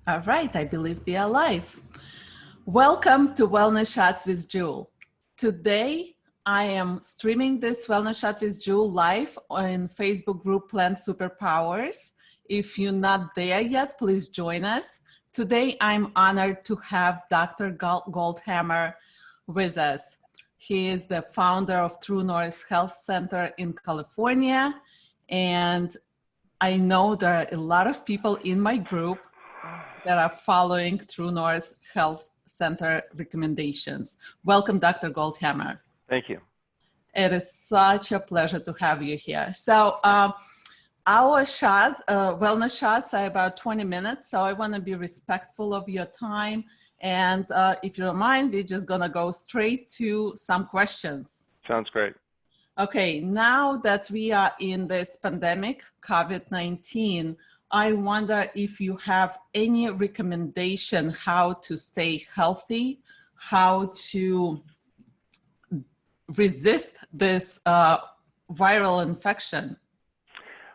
All right, I believe we are live. Welcome to Wellness Shots with Jewel. Today, I am streaming this Wellness Shot with Jewel live on Facebook group Plant Superpowers. If you're not there yet, please join us. Today, I'm honored to have Dr. Goldhamer with us. He is the founder of True North Health Center in California, and I know there are a lot of people in my group that are following True North Health Center recommendations. Welcome, Dr. Goldhamer. Thank you. It is such a pleasure to have you here. So our shots, wellness shots are about 20 minutes. So I want to be respectful of your time. And if you don't mind, we're just going to go straight to some questions. Sounds great. Okay, now that we are in this pandemic, COVID-19, I wonder if you have any recommendation how to stay healthy, how to resist this viral infection.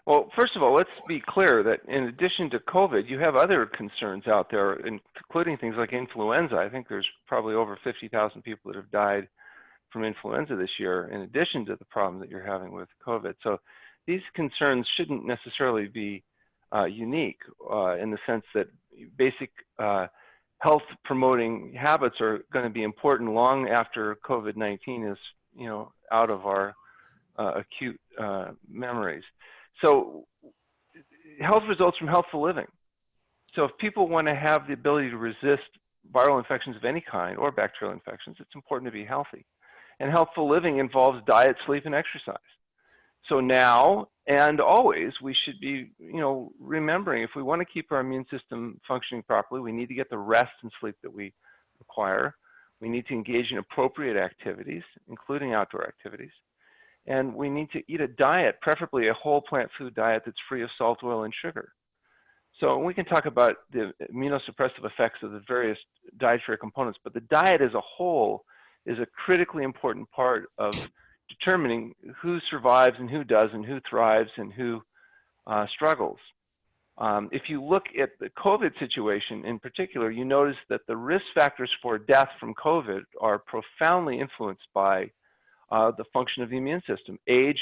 Well, first of all, let's be clear that in addition to COVID, you have other concerns out there, including things like influenza. I think there's probably over 50,000 people that have died from influenza this year, in addition to the problem that you're having with COVID. So these concerns shouldn't necessarily be unique in the sense that basic health promoting habits are going to be important long after COVID-19 is, out of our acute memories. So health results from healthful living. So if people want to have the ability to resist viral infections of any kind or bacterial infections, it's important to be healthy. And healthful living involves diet, sleep, and exercise. So now and always, we should be, remembering if we want to keep our immune system functioning properly, we need to get the rest and sleep that we require. We need to engage in appropriate activities, including outdoor activities. And we need to eat a diet, preferably a whole plant food diet that's free of salt, oil, and sugar. So we can talk about the immunosuppressive effects of the various dietary components, but the diet as a whole is a critically important part of determining who survives and who does and who thrives and who struggles. If you look at the COVID situation in particular, you notice that the risk factors for death from COVID are profoundly influenced by the function of the immune system: age,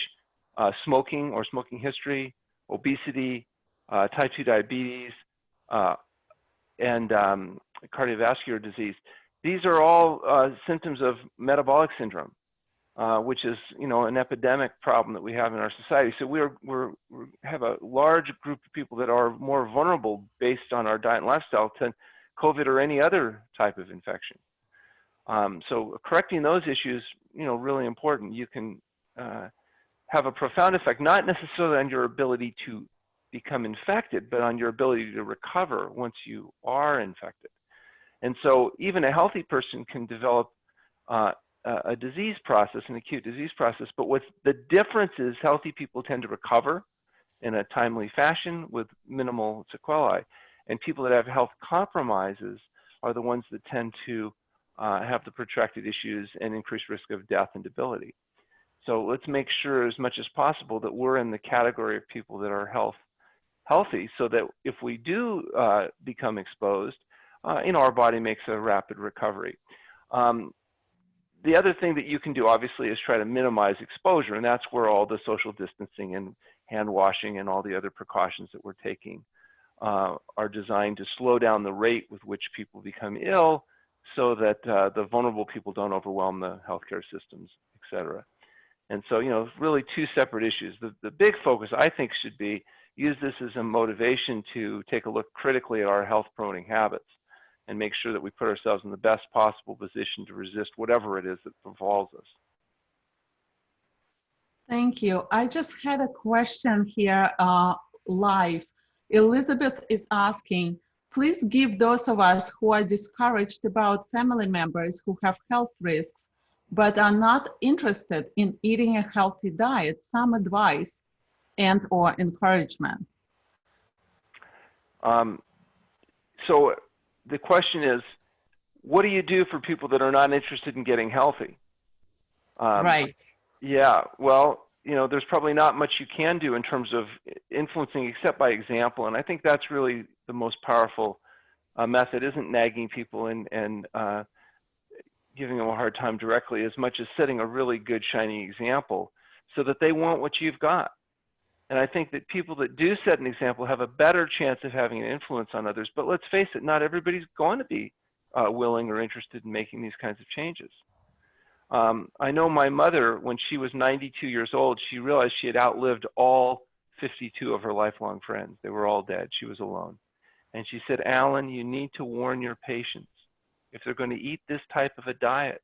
smoking or smoking history, obesity, type 2 diabetes, and cardiovascular disease. These are all symptoms of metabolic syndrome, which is, an epidemic problem that we have in our society. So we have a large group of people that are more vulnerable based on our diet and lifestyle to COVID or any other type of infection. So correcting those issues, really important. You can have a profound effect, not necessarily on your ability to become infected, but on your ability to recover once you are infected. And so even a healthy person can develop a disease process, an acute disease process, but what's the difference is healthy people tend to recover in a timely fashion with minimal sequelae, and people that have health compromises are the ones that tend to have the protracted issues and increased risk of death and debility. So let's make sure as much as possible that we're in the category of people that are healthy, so that if we do become exposed, our body makes a rapid recovery. The other thing that you can do, obviously, is try to minimize exposure, and that's where all the social distancing and hand washing and all the other precautions that we're taking are designed to slow down the rate with which people become ill, so that the vulnerable people don't overwhelm the healthcare systems, et cetera. And so, really two separate issues. The big focus, I think, should be use this as a motivation to take a look critically at our health-promoting habits and make sure that we put ourselves in the best possible position to resist whatever it is that befalls us. Thank you. I just had a question here live. Elizabeth is asking, please give those of us who are discouraged about family members who have health risks but are not interested in eating a healthy diet, some advice and or encouragement. So the question is, what do you do for people that are not interested in getting healthy? Right. Yeah, well, there's probably not much you can do in terms of influencing except by example. And I think that's really the most powerful method isn't nagging people and giving them a hard time directly as much as setting a really good shining example so that they want what you've got. And I think that people that do set an example have a better chance of having an influence on others. But let's face it, not everybody's going to be willing or interested in making these kinds of changes. I know my mother, when she was 92 years old, she realized she had outlived all 52 of her lifelong friends. They were all dead. She was alone. And she said, Alan, you need to warn your patients. If they're going to eat this type of a diet,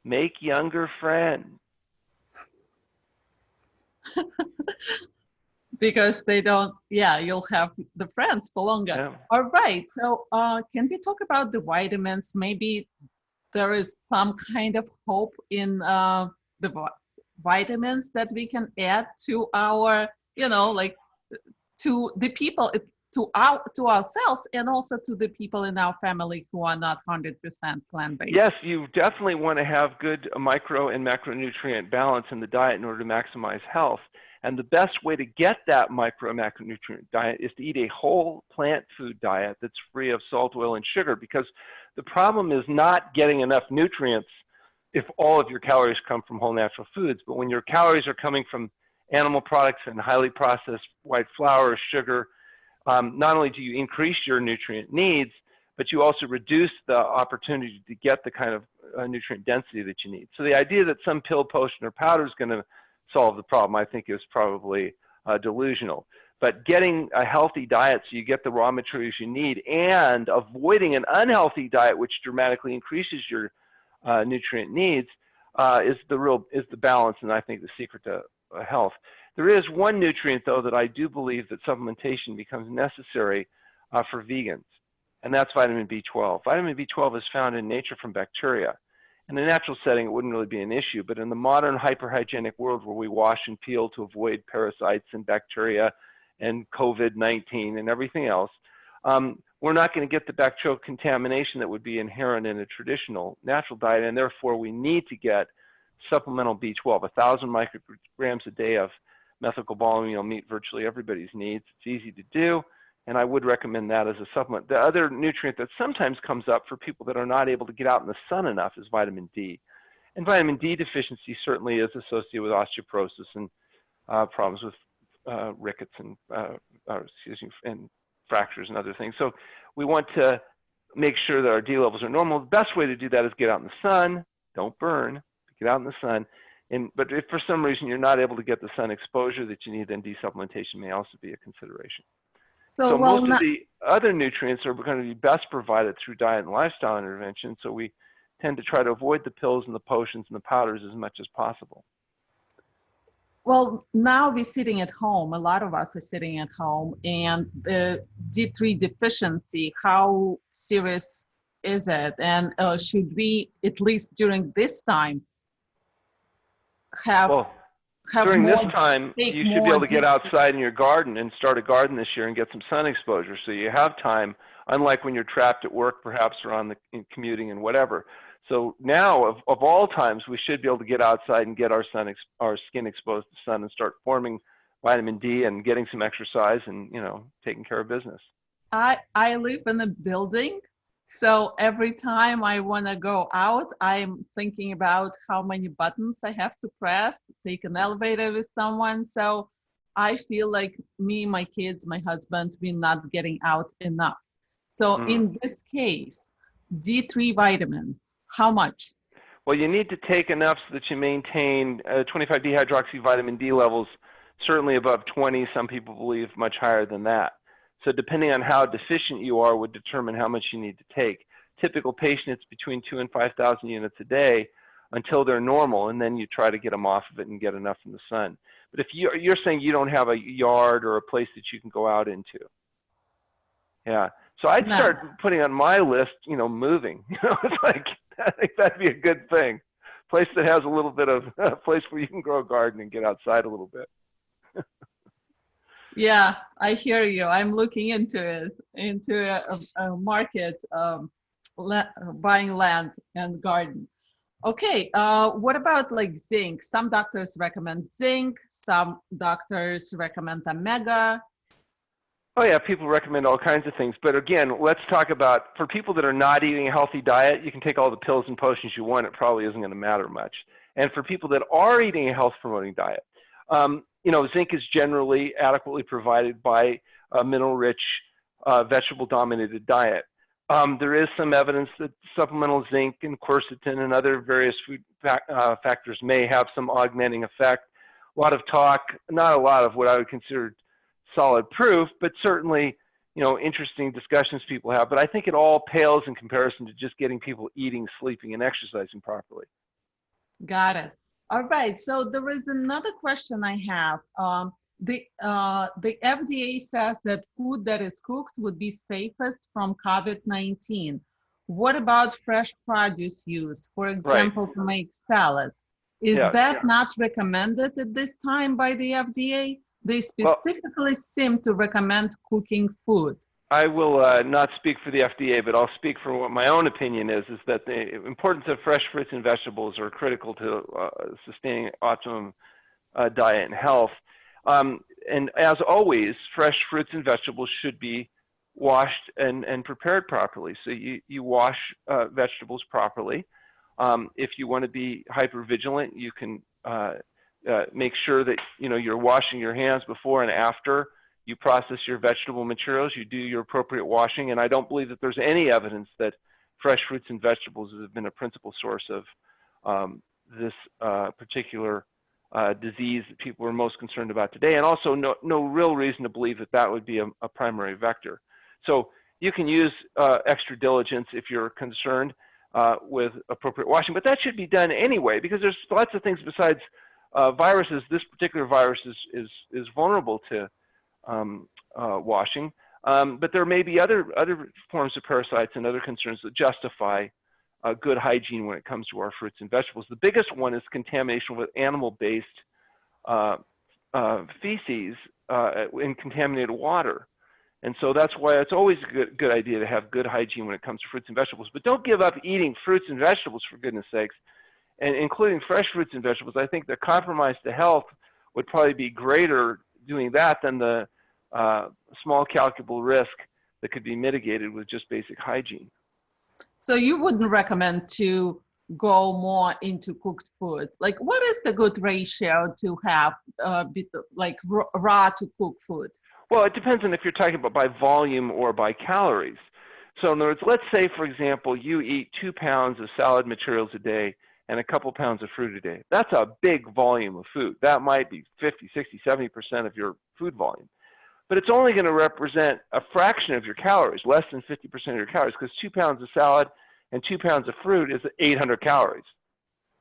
make younger friends. Because they don't, yeah, you'll have the friends for longer. Yeah. All right, so can we talk about the vitamins? Maybe there is some kind of hope in the vitamins that we can add to our, you know, like to the people, to ourselves, and also to the people in our family who are not 100% plant-based. Yes, you definitely want to have good micro and macronutrient balance in the diet in order to maximize health. And the best way to get that micro and macronutrient diet is to eat a whole plant food diet that's free of salt, oil, and sugar, because the problem is not getting enough nutrients if all of your calories come from whole natural foods. But when your calories are coming from animal products and highly processed white flour, sugar, not only do you increase your nutrient needs, but you also reduce the opportunity to get the kind of nutrient density that you need. So the idea that some pill, potion, or powder is going to solve the problem, I think, is probably delusional. But getting a healthy diet so you get the raw materials you need, and avoiding an unhealthy diet which dramatically increases your nutrient needs is the balance, and I think the secret to health. There is one nutrient, though, that I do believe that supplementation becomes necessary for vegans, and that's vitamin B12. Vitamin B12 is found in nature from bacteria. In a natural setting, it wouldn't really be an issue, but in the modern hyperhygienic world where we wash and peel to avoid parasites and bacteria and COVID-19 and everything else, we're not going to get the bacterial contamination that would be inherent in a traditional natural diet, and therefore we need to get supplemental B12. 1,000 micrograms a day of methylcobalamin will meet virtually everybody's needs. It's easy to do, and I would recommend that as a supplement. The other nutrient that sometimes comes up for people that are not able to get out in the sun enough is vitamin D. And vitamin D deficiency certainly is associated with osteoporosis and problems with rickets and, and fractures and other things. So we want to make sure that our D levels are normal. The best way to do that is get out in the sun. Don't burn. Get out in the sun. But if for some reason you're not able to get the sun exposure that you need, then desupplementation may also be a consideration. So most of the other nutrients are going to be best provided through diet and lifestyle intervention. So we tend to try to avoid the pills and the potions and the powders as much as possible. Well, now we're sitting at home. A lot of us are sitting at home, and the D3 deficiency, how serious is it? And should we, at least during this time, during this time, you should be able to get outside in your garden and start a garden this year and get some sun exposure, so you have time, unlike when you're trapped at work perhaps, or on the commuting and whatever. So now, of all times, we should be able to get outside and get our skin exposed to sun and start forming vitamin D and getting some exercise and, you know, taking care of business. I live in a building, so every time I want to go out, I'm thinking about how many buttons I have to press to take an elevator with someone. So I feel like me, my kids, my husband, we're not getting out enough. So in this case, D3 vitamin, how much? Well, you need to take enough so that you maintain 25-dehydroxy vitamin D levels, certainly above 20. Some people believe much higher than that. So depending on how deficient you are would determine how much you need to take. Typical patient, it's between 2,000 and 5,000 units a day until they're normal, and then you try to get them off of it and get enough from the sun. But if you're saying you don't have a yard or a place that you can go out into. Yeah. So I'd start putting on my list, you know, moving. You know, it's like, I think that'd be a good thing. Place that has a little bit of a place where you can grow a garden and get outside a little bit. Yeah, I hear you. I'm looking into it, into a market, buying land and garden. Okay, what about like zinc? Some doctors recommend zinc, some doctors recommend omega. Oh yeah, people recommend all kinds of things. But again, let's talk about, for people that are not eating a healthy diet, you can take all the pills and potions you want. It probably isn't going to matter much. And for people that are eating a health-promoting diet, you know, zinc is generally adequately provided by a mineral-rich, vegetable-dominated diet. There is some evidence that supplemental zinc and quercetin and other various food factors may have some augmenting effect. A lot of talk, not a lot of what I would consider solid proof, but certainly, you know, interesting discussions people have. But I think it all pales in comparison to just getting people eating, sleeping, and exercising properly. Got it. All right. So there is another question I have. The FDA says that food that is cooked would be safest from COVID-19. What about fresh produce used, for example, to make salads? Is that not recommended at this time by the FDA? They specifically seem to recommend cooking food. I will not speak for the FDA, but I'll speak for what my own opinion is that the importance of fresh fruits and vegetables are critical to sustaining optimum diet and health. And as always, fresh fruits and vegetables should be washed and prepared properly. So you wash vegetables properly. If you want to be hypervigilant, you can make sure that you're washing your hands before and after you process your vegetable materials. You do your appropriate washing, and I don't believe that there's any evidence that fresh fruits and vegetables have been a principal source of this particular disease that people are most concerned about today, and also no real reason to believe that that would be a primary vector. So you can use extra diligence if you're concerned with appropriate washing, but that should be done anyway, because there's lots of things besides viruses. This particular virus is vulnerable to washing, but there may be other forms of parasites and other concerns that justify good hygiene when it comes to our fruits and vegetables. The biggest one is contamination with animal-based feces in contaminated water. And so that's why it's always a good idea to have good hygiene when it comes to fruits and vegetables. But don't give up eating fruits and vegetables, for goodness sakes, and including fresh fruits and vegetables. I think the compromise to health would probably be greater doing that than the small calculable risk that could be mitigated with just basic hygiene. So you wouldn't recommend to go more into cooked food? Like, what is the good ratio to have like raw to cooked food? Well, it depends on if you're talking about by volume or by calories. So in other words, let's say, for example, you eat 2 pounds of salad materials a day and a couple pounds of fruit a day. That's a big volume of food. That might be 50, 60, 70% of your food volume. But it's only going to represent a fraction of your calories, less than 50% of your calories, because 2 pounds of salad and 2 pounds of fruit is 800 calories.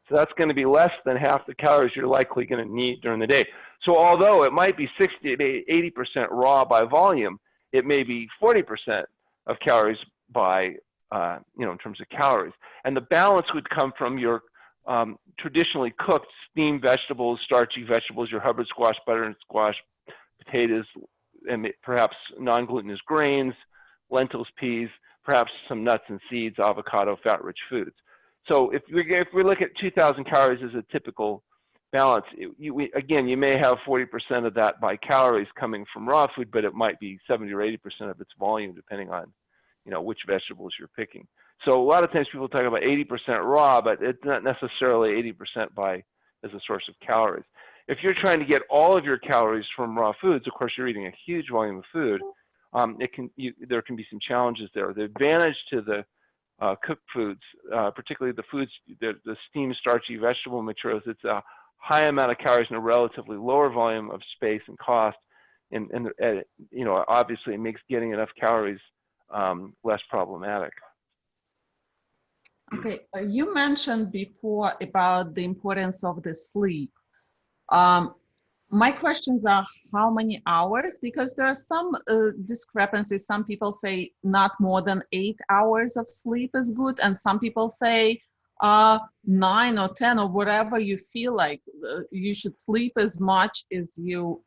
So that's going to be less than half the calories you're likely going to need during the day. So although it might be 60 to 80% raw by volume, it may be 40% of calories by, in terms of calories. And the balance would come from your traditionally cooked steamed vegetables, starchy vegetables, your Hubbard squash, butternut squash, potatoes, and perhaps non-glutinous grains, lentils, peas, perhaps some nuts and seeds, avocado, fat-rich foods. So if we look at 2,000 calories as a typical balance, again, you may have 40% of that by calories coming from raw food, but it might be 70 or 80% of its volume, depending on, which vegetables you're picking. So a lot of times people talk about 80% raw, but it's not necessarily 80% as a source of calories. If you're trying to get all of your calories from raw foods, of course, you're eating a huge volume of food. There can be some challenges there. The advantage to the cooked foods, particularly the steamed starchy vegetable materials, it's a high amount of calories in a relatively lower volume of space and cost, and obviously it makes getting enough calories less problematic. Okay, you mentioned before about the importance of the sleep. My questions are how many hours, because there are some discrepancies. Some people say not more than 8 hours of sleep is good, and some people say 9 or 10 or whatever you feel like. You should sleep as much as you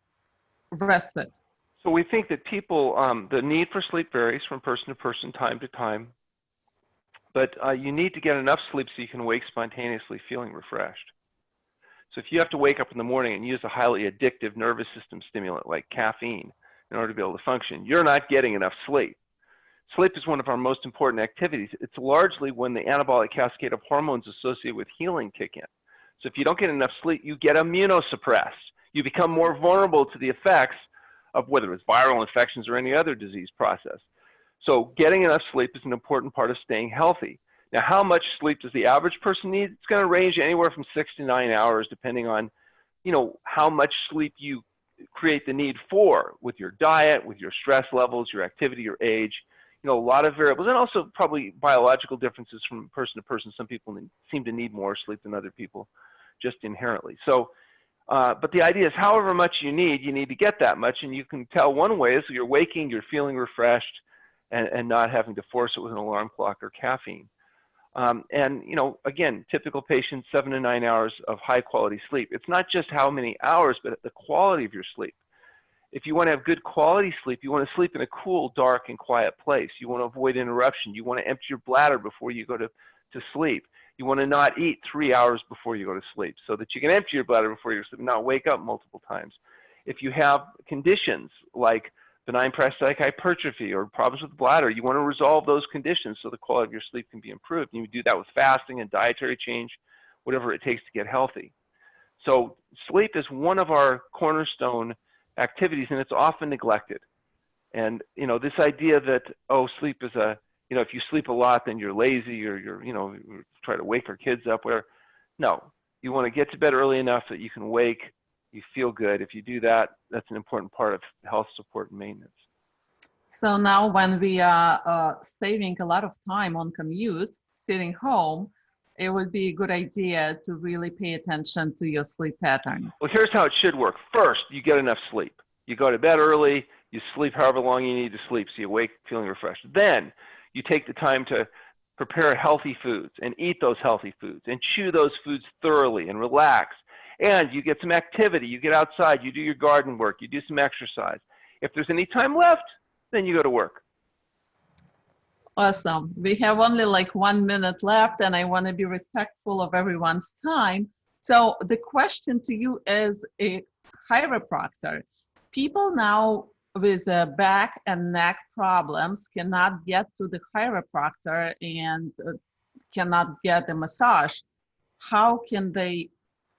rested. So we think that people, the need for sleep varies from person to person, time to time, but you need to get enough sleep so you can wake spontaneously feeling refreshed. So if you have to wake up in the morning and use a highly addictive nervous system stimulant like caffeine in order to be able to function. You're not getting enough sleep. Sleep is one of our most important activities. It's largely when the anabolic cascade of hormones associated with healing kick in. So if you don't get enough sleep, you get immunosuppressed. You become more vulnerable to the effects of whether it's viral infections or any other disease process. So getting enough sleep is an important part of staying healthy. Now, how much sleep does the average person need? It's going to range anywhere from 6 to 9 hours, depending on, how much sleep you create the need for with your diet, with your stress levels, your activity, your age. A lot of variables, and also probably biological differences from person to person. Some people seem to need more sleep than other people, just inherently. So, but the idea is, however much you need to get that much, and you can tell one way is you're waking, you're feeling refreshed, and not having to force it with an alarm clock or caffeine. And again, typical patients, 7 to 9 hours of high quality sleep. It's not just how many hours, but the quality of your sleep. If you want to have good quality sleep, you want to sleep in a cool, dark, and quiet place. You want to avoid interruption. You want to empty your bladder before you go to sleep. You want to not eat 3 hours before you go to sleep so that you can empty your bladder before you go to sleep and not wake up multiple times. If you have conditions like benign prostatic hypertrophy or problems with the bladder, you want to resolve those conditions so the quality of your sleep can be improved. And you do that with fasting and dietary change, whatever it takes to get healthy. So sleep is one of our cornerstone activities, and it's often neglected. And this idea that sleep is if you sleep a lot then you're lazy, or you're try to wake our kids up, whatever. No, you want to get to bed early enough that you can wake, you feel good. If you do that, that's an important part of health support and maintenance. So now when we are saving a lot of time on commute, sitting home, it would be a good idea to really pay attention to your sleep pattern. Well, here's how it should work. First, you get enough sleep. You go to bed early, you sleep however long you need to sleep, so you wake feeling refreshed. Then you take the time to prepare healthy foods and eat those healthy foods and chew those foods thoroughly and relax. And you get some activity. You get outside, you do your garden work, you do some exercise. If there's any time left, then you go to work. Awesome. We have only like 1 minute left, and I want to be respectful of everyone's time. So the question to you as a chiropractor, people now with back and neck problems cannot get to the chiropractor and cannot get a massage. How can they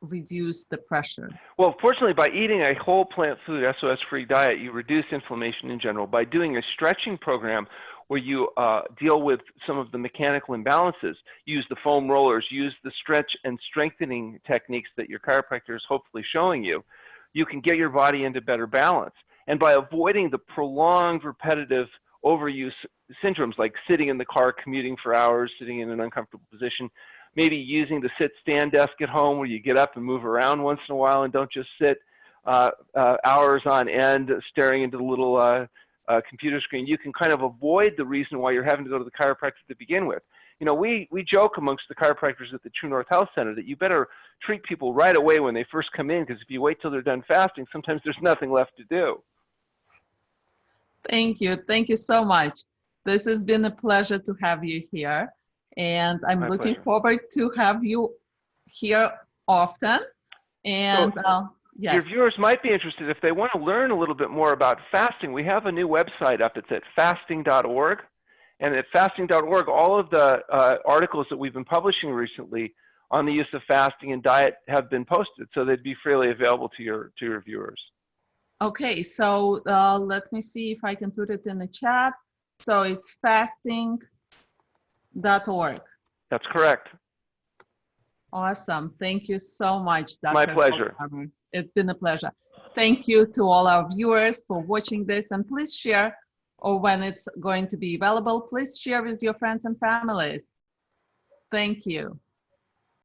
reduce the pressure? Well, fortunately, by eating a whole plant food, SOS-free diet, you reduce inflammation in general. By doing a stretching program where you deal with some of the mechanical imbalances, use the foam rollers, use the stretch and strengthening techniques that your chiropractor is hopefully showing you, you can get your body into better balance. And by avoiding the prolonged, repetitive overuse syndromes like sitting in the car, commuting for hours, sitting in an uncomfortable position, maybe using the sit-stand desk at home where you get up and move around once in a while and don't just sit hours on end staring into the little computer screen, you can kind of avoid the reason why you're having to go to the chiropractor to begin with. We joke amongst the chiropractors at the True North Health Center that you better treat people right away when they first come in, because if you wait till they're done fasting, sometimes there's nothing left to do. Thank you. Thank you so much. This has been a pleasure to have you here. And I'm looking forward to have you here often. And yes. Your viewers might be interested, if they want to learn a little bit more about fasting, we have a new website up. It's at fasting.org. And at fasting.org, all of the articles that we've been publishing recently on the use of fasting and diet have been posted, so they'd be freely available to your viewers. Okay, so let me see if I can put it in the chat. So it's fasting.org. That's correct. Awesome. Thank you so much, Dr. My pleasure. Goldhamer. It's been a pleasure. Thank you to all our viewers for watching this, and please share, or when it's going to be available, please share with your friends and families. Thank you.